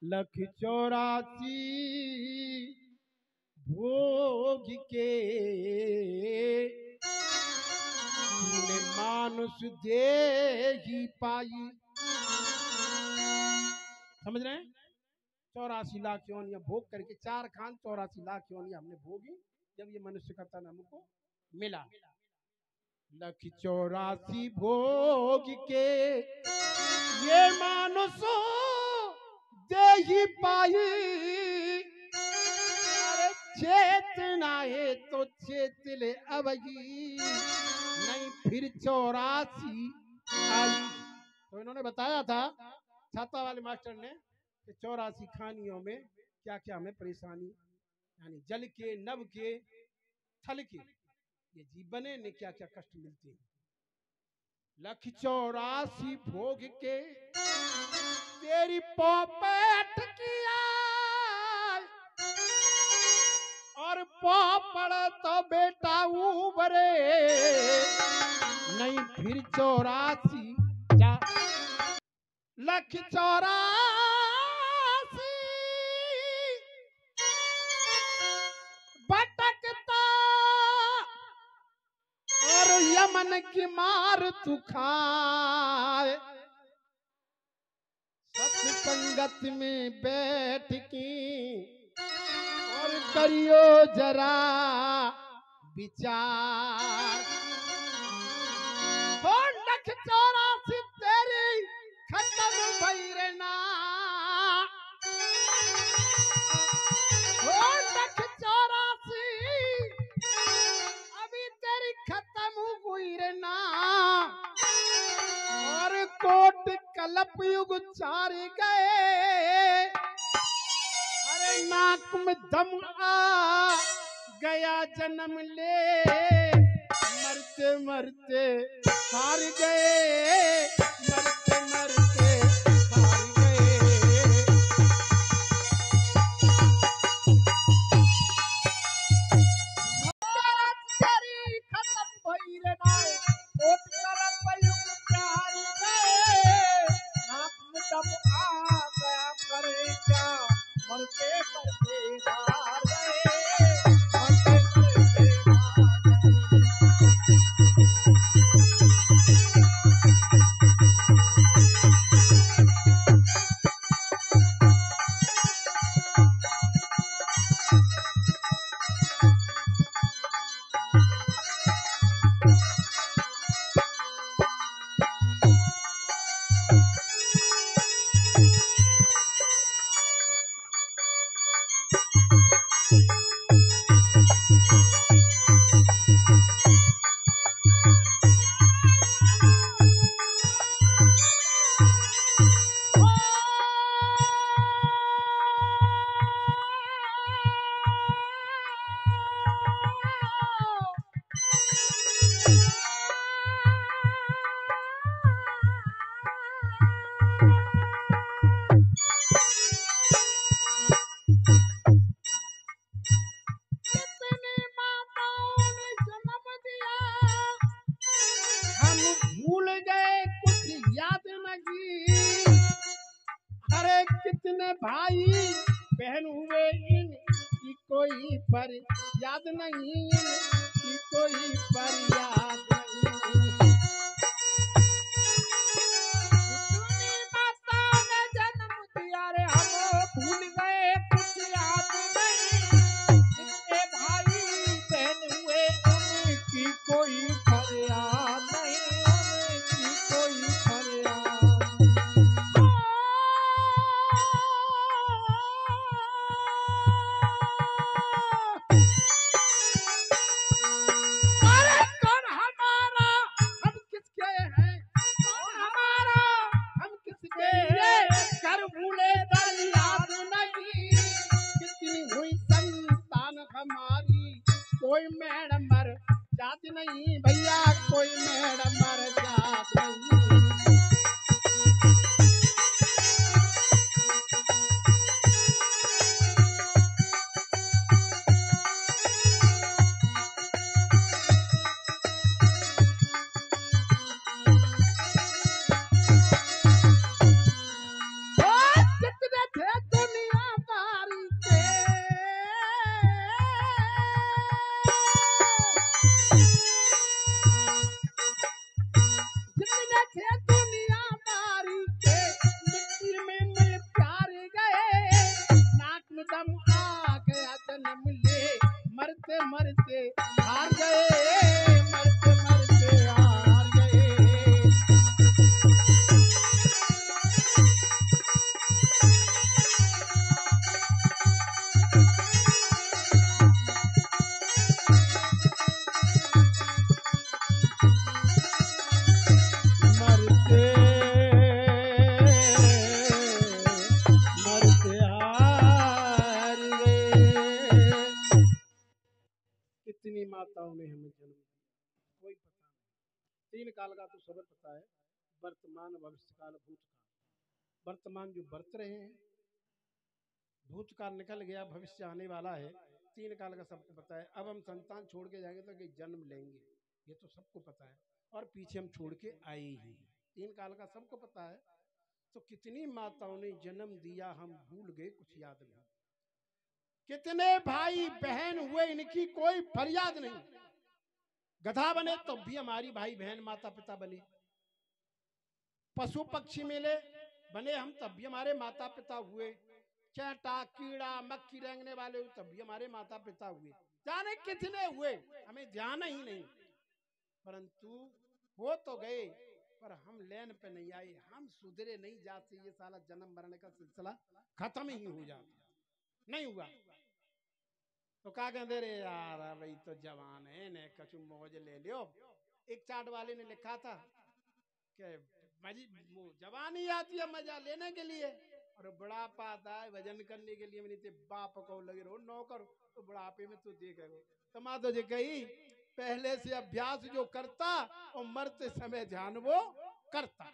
लख 84 भोग के तूने मानुष दे ही पाई। समझ रहे हैं? 84 लाख योनियां भोग करके 4 खान 84 लाख योनियां हमने भोगी जब ये मनुष्य का तन हमको मिला। लख 84 भोग के ये मानुष दे ही पाई। अरे चेतना है तो चेत ले अबगी नहीं फिर 84 आई। तो इन्होंने बताया था छाता वाले मास्टर ने कि 84 खानियों में क्या क्या हमें परेशानी, यानी जल के, नभ के, थल के, ये जीवन ने क्या क्या कष्ट मिलते हैं। लख 84 भोग के तेरी पोपट किया और पोपड़ तो बेटा उबरे नहीं फिर 84 जा। लख 84 भटकता और यमन की मार तू खाए। सत्संगत में बैठ की और करियो जरा विचार। और लख 84 तेरी खत्म भई रे ना। और लख 84 अभी तेरी खत्म हुई रे ना। और कोट कलप युग 4 गए। अरे नाक में दम आ गया जन्म ले मरते मरते हार गए। मरते मरते हार गए। तेरी खत्म भई रे ना। कोट कलप युग 4 गए। नाक में दम आ गया करे क्या मरते मरते हार गए। मरते मरते कितने भाई बहन हुए इनकी कोई पर याद नहीं। इनकी कोई पर याद नहीं। इतनी माताओं ने जन्म दिया रे हम भूल गए कुछ याद नहीं। जितने भाई बहन हुए उनकी कोई पर याद नहीं। उनकी कोई पर याद। कोई मैडम मर जाती नहीं भैया। कोई मैडम मर जाती नहीं। जितने थे दम आ गया जन्म ले, मरते मरते हार गए, मरते मरते हार गए। कितनी माताओं ने हमें जन्म दिया, कोई पता नहीं। 3 काल का तो सब पता है, वर्तमान, भविष्य काल, भूतकाल। वर्तमान जो बरत रहे हैं, भूतकाल निकल गया, भविष्य आने वाला है। 3 काल का सबको पता है। अब हम संतान छोड़ के जाएंगे तो कि जन्म लेंगे, ये तो सबको पता है, और पीछे हम छोड़ के आए ही। 3 काल का सबको पता है। तो कितनी माताओं ने जन्म दिया, हम भूल गए, कुछ याद नहीं। कितने भाई बहन हुए, इनकी कोई फरियाद नहीं। गधा बने तो भी हमारी भाई बहन माता पिता बने, पशु पक्षी मिले बने हम तब भी हमारे माता पिता हुए, चैंटा कीड़ा मक्खी रेंगने वाले हुए तब भी हमारे माता पिता हुए। जाने कितने हुए, हमें ध्यान ही नहीं। परंतु हो तो गए, पर हम लेन पे नहीं आए, हम सुधरे नहीं जाते। ये साला जन्म मरने का सिलसिला खत्म ही हो जाता, नहीं हुआ तो क्या कहते रे यार, भाई तो जवान है ने कछु मौज ले लियो। एक चाट वाले ने लिखा था कि जवानी आती है मजा लेने के लिए, और बुढ़ापा आता है वजन करने के लिए। मैंने ते बाप को लगे रहो नौकर, तो बुढ़ापे में तो देखेगा। तो माँ तो कही, पहले से अभ्यास जो करता और मरते समय ध्यान वो करता।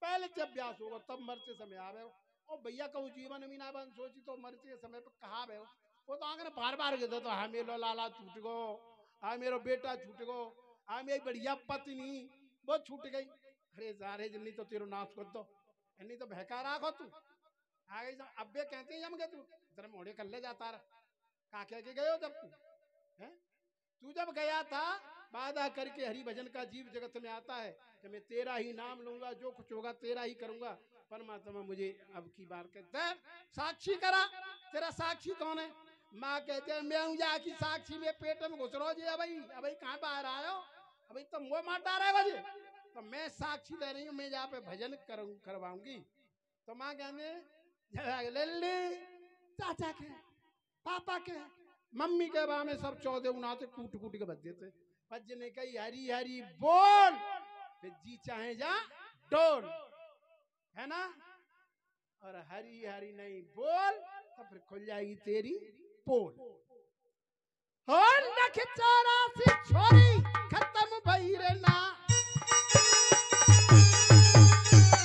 पहले से अभ्यास होगा तब मरते समय आवे। और भैया कहूँ जीवन में ना बन सोची तो मरते समय पर कहा वे वो तो आगे बार बार कहते तो हाँ मेरा लाला छूट गो, हाँ मेरा बेटा छूट गो, हाँ मेरी बढ़िया पत्नी वो छूट गई। अरे सारे जिन्नी तो तेरो नाश कर दो, इन्नी तो बहका राखो तू आगे। अब्बे कहते हैं जम के तू तेरे मोड़े कर ले जाता रहा, का कह के गए हो जब तू है? तू जब गया था वादा करके हरि भजन का जीव जगत में आता है कि मैं तेरा ही नाम लूंगा, जो कुछ होगा तेरा ही करूंगा। परमात्मा मुझे अब की बार कहते साक्षी करा, तेरा साक्षी कौन है? माँ कहते हैं मैं हूँ जाकी साक्षी, में पेट में घुस रो जी। अभी कहाँ बाहर आयो, अभी तो मुँह मार डाल रहे बजे, तो मैं साक्षी दे रही हूँ, मैं यहाँ पे भजन करवाऊंगी। तो माँ कहने ले चाचा के पापा के मम्मी के बा में सब 14 उनाते कूट कूट के बच देते। भज ने कही हरी हरी बोल, फिर जी चाहे जा डोल, है ना? और हरी हरी नहीं बोल तो फिर खुल जाएगी तेरी पोल। और नख 84 छोरी खत्म भई रे ना,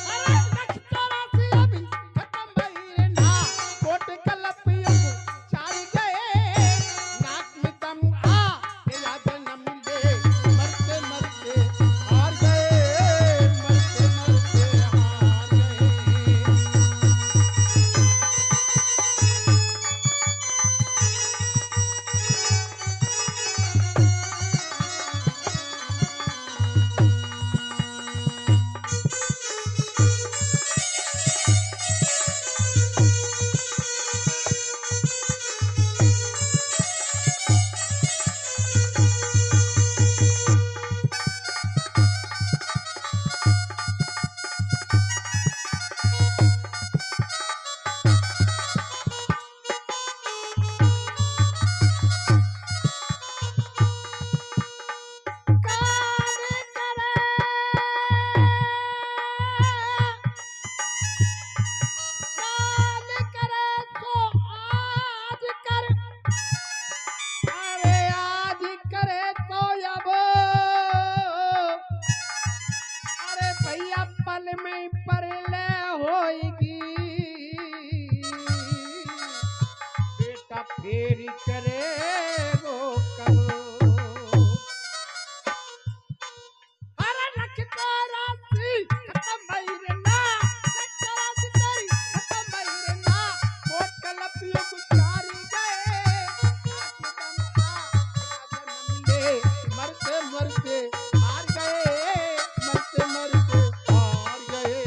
अरे नख 84 अभी खत्म भई रे ना, कोट कलपियों चार गए, नाक में दम आ तेरा जन्म ले, मरते मरते हार गए, मरते मरते हार गए। फेरी करे वो कब, अरे नख 84 खत्म भई रे ना, नख 84 तेरी खत्म भई रे ना, कोट कलपियों गुजारी गए, मरते मरते हार गए, मरते मरते हार गए।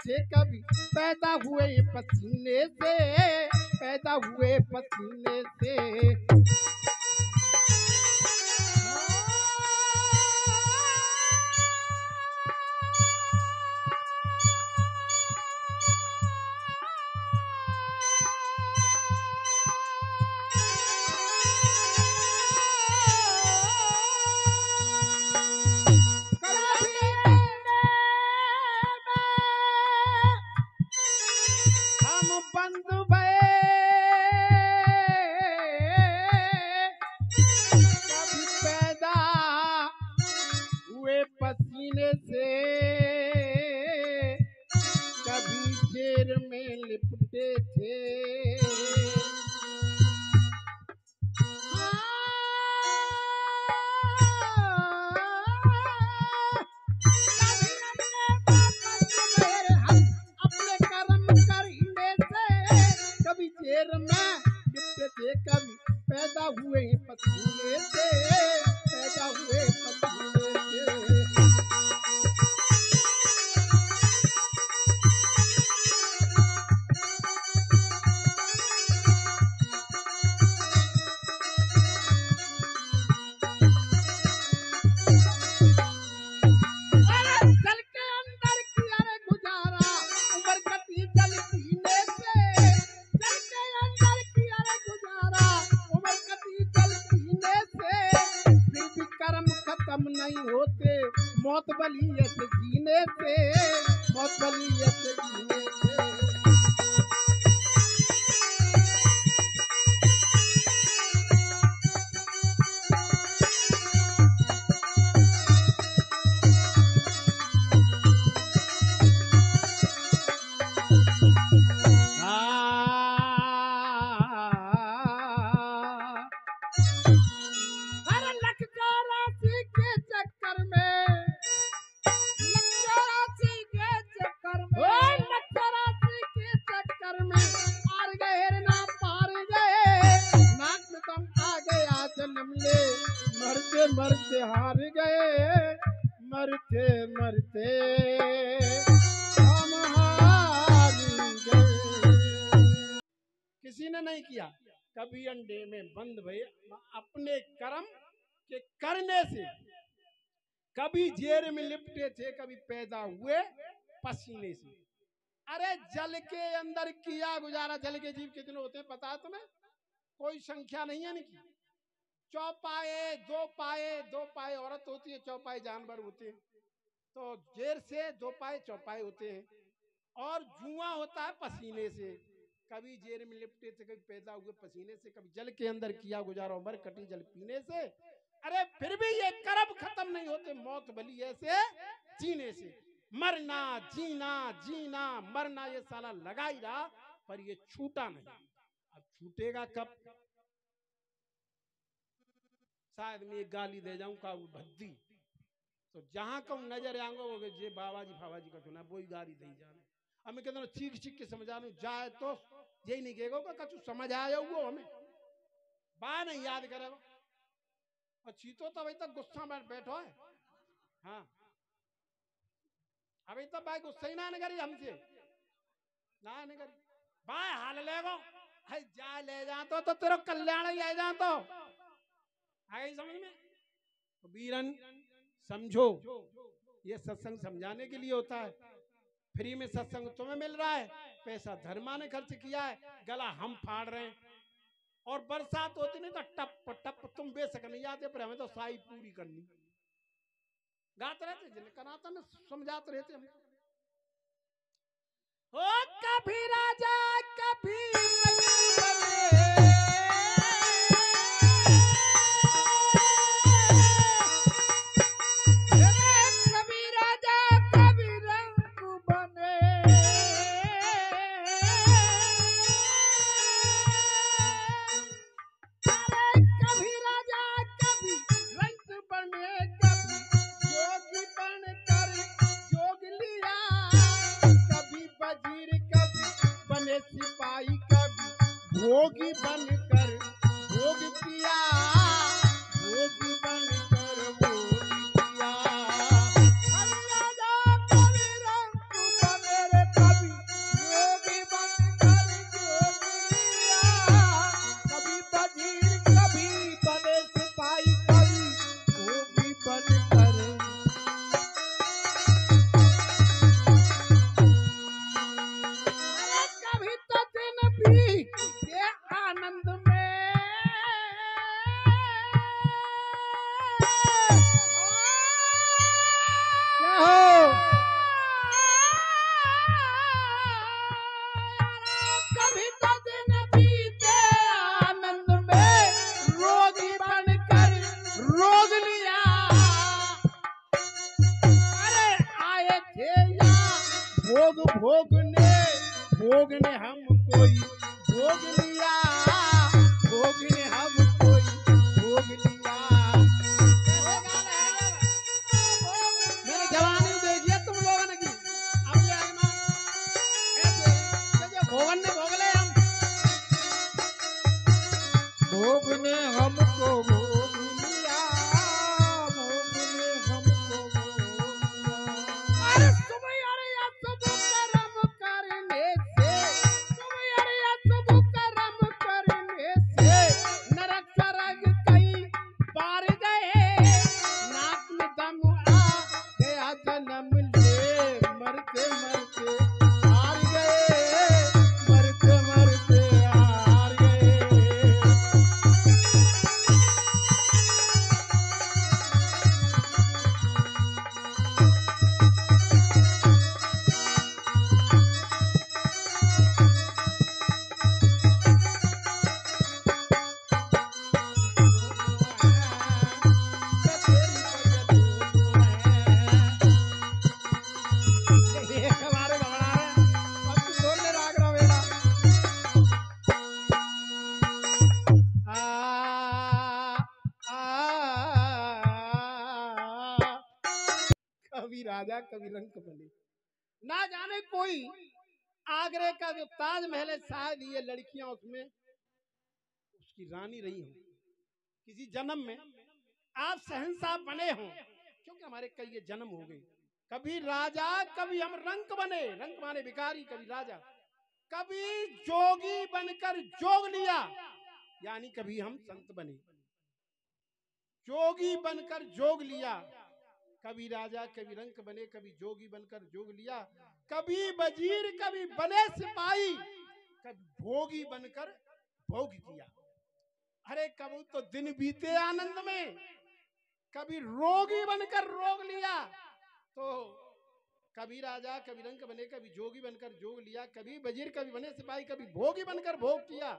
थे कभी पैदा हुए पसीने से, पैदा हुए पसीने से। पसीने से कभी जेर में लिपटे थे। अपने कर्म करने से कभी जेर में लिपटे थे, कभी पैदा हुए पसीने से, पैदा हुए पसीने से। नहीं होते मौत बलियत जीने से, मौत बलियत जीने से। मरते मरते हार गए, मरते मरते हम हार गए। किसी ने नहीं किया, कभी अंडे में बंद भई अपने कर्म के करने से, कभी जेर में लिपटे थे, कभी पैदा हुए पसीने से। अरे जल के अंदर किया गुजारा। जल के जीव कितने होते हैं पता है तुम्हें? कोई संख्या नहीं है इनकी। चौपाए, दो पाए, दो पाए औरत होती है, चौपाए जानवर होते हैं। तो जेर से दो पाए चौपाए होते हैं। और जुआ होता है पसीने से। कभी जेर में लिपटे थे, कभी पैदा हुए पसीने से, कभी जल के अंदर किया गुजारा उम्र कटी जल पीने से। अरे फिर भी ये कर्म खत्म नहीं होते, मौत भली ऐसे जीने से। मरना जीना, जीना मरना ये साला लगा ही रहा, पर ये छूटा नहीं। अब छूटेगा कब? शायद मैं एक गाली दे जाऊं का भद्दी, तो जहां कहूं नजर आऊंगा वो जे बाबा जी फावा जी का सुना वो ही गाली दे जाने। अब मैं कहता हूं चीख चीख के समझा लू जाए तो यही नहीं कहेगा कछु समझ आया वो हमें बा नहीं याद करे। और चीतो तो अभी तक गुस्सा में बैठो है। हाँ अभी तक भाई गुस्सा ही ना करी हमसे, ना नहीं करी भाई हाल लेगो है जा ले जा तो तेरा कल्याण ही आ जा तो आई समझ में। तो बीरन समझो, ये सत्संग समझाने के लिए होता है। फ्री में सत्संग तुम्हें मिल रहा है, पैसा धर्मा ने खर्च किया है, गला हम फाड़ रहे हैं। और बरसात होती नहीं तो टप टप तुम बेशक नहीं आते, पर हमें तो साई पूरी करनी। गाते रहते जिन्हें कनाता में समझाते रहते हम। ओ कभी राजा कभी सिपाही कभी भोगने हम कोई भोग लिया, भोगने हम कोई भोग लिया। मैंने जवानी देखी है तुम लोगों ने की, अब ये अरमान ऐसे जो भोगन ने भोग ले हम, भोगने हमको भोग लिया, भोगने हमको भोग लिया। अरे तुम यार या सब कर्म करने से, तुम यार या सब कर्म करने से नरक स्वर्ग कई बार गए, नाक में दम आ गया जन्म ले, मरते मरते हार गए, मरते मरते हार गए। हमारे घबरा रहे हैं, अब तू बोलने लाग रहा बेटा। आ, आ, कभी राजा कभी रंक बने। ना जाने कोई आगरे का जो ताजमहल है, शायद ये लड़कियां उसमें उसकी रानी रही हो किसी जन्म में, आप शहंशाह बने हो, क्योंकि हमारे कई ये जन्म हो गए। कभी राजा कभी हम रंक बने, रंक माने भिखारी, कभी राजा, कभी जोगी बनकर जोग लिया, यानी कभी हम संत बने, जोगी बनकर जोग लिया, कभी राजा कभी रंक बने, कभी जोगी बनकर जोग लिया, कभी वजीर कभी बने सिपाही, कभी भोगी बनकर भोग किया। अरे कभी तो दिन बीते आनंद में, कभी रोगी बनकर रोग लिया, तो कभी राजा कभी रंक बने, कभी जोगी बनकर जोग लिया, कभी वजीर कभी बने सिपाही, कभी भोगी बनकर भोग किया।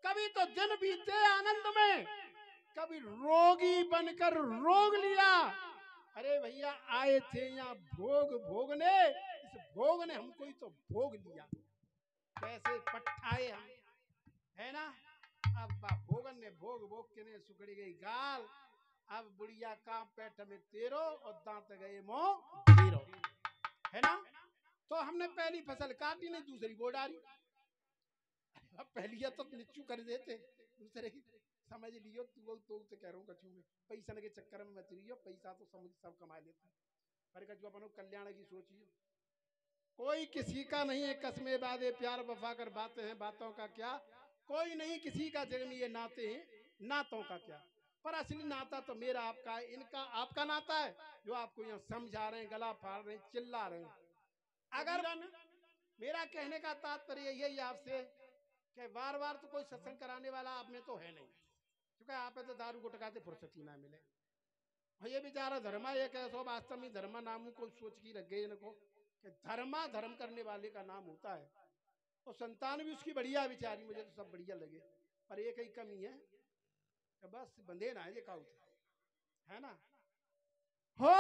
कभी तो दिन बीते आनंद में, कभी रोगी बनकर रोग लिया। अरे भैया आए थे यहाँ भोग भोगने, इस भोग ने हमको ही तो भोग लिया, कैसे पट्टाए हम, है ना। अब भोगन ने भोग भोग के ने सुखड़ी गई गाल, अब बुढ़िया का पेट में तेरो और दांत गए मोह जीरो, है ना। तो हमने पहली फसल काटी नहीं, दूसरी बो डाली। अब पहली तो निच्चू कर देते, दूसरे की समझ लियो तो कह रहा हूँ कछु में पैसा के चक्कर में मत रहियो, पैसा तो समझ सब कमा लेता है, पर कछु अपनों कल्याण की सोचियो। कोई किसी का नहीं है कसमे वादे प्यार वफा कर बातें हैं बातों का क्या, कोई नहीं किसी का जग में ये नाते हैं नातों का क्या, पर असली नाता तो मेरा आपका है, इनका आपका नाता है, जो आपको यहाँ समझा रहे हैं, गला फाड़ रहे हैं, चिल्ला रहे हैं। अगर मेरा कहने का तात्पर्य यही आपसे कि बार बार तो कोई सत्संग कराने वाला आप में तो है नहीं, क्योंकि आप तो दारू गुटखा से फुर्सत ही ना मिले। और ये बेचारा धर्मा ये कैसो वास्तव में धर्मा नाम को सोच की रख गए इनको कि धर्मा धर्म करने वाले का नाम होता है, तो संतान भी उसकी बढ़िया बेचारी, मुझे तो सब बढ़िया लगे, पर एक ही कमी है कि बस बंधे ना ये काउट, है ना। हो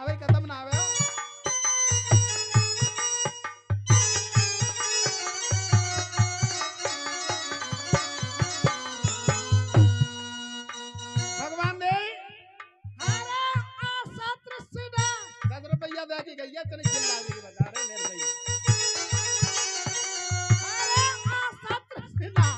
अबे खत्म ना आवे भगवान ने रुपया दे के गई है, तेरे चिल्ला के बता रहे मेरे गई। अरे आ सत्र सिना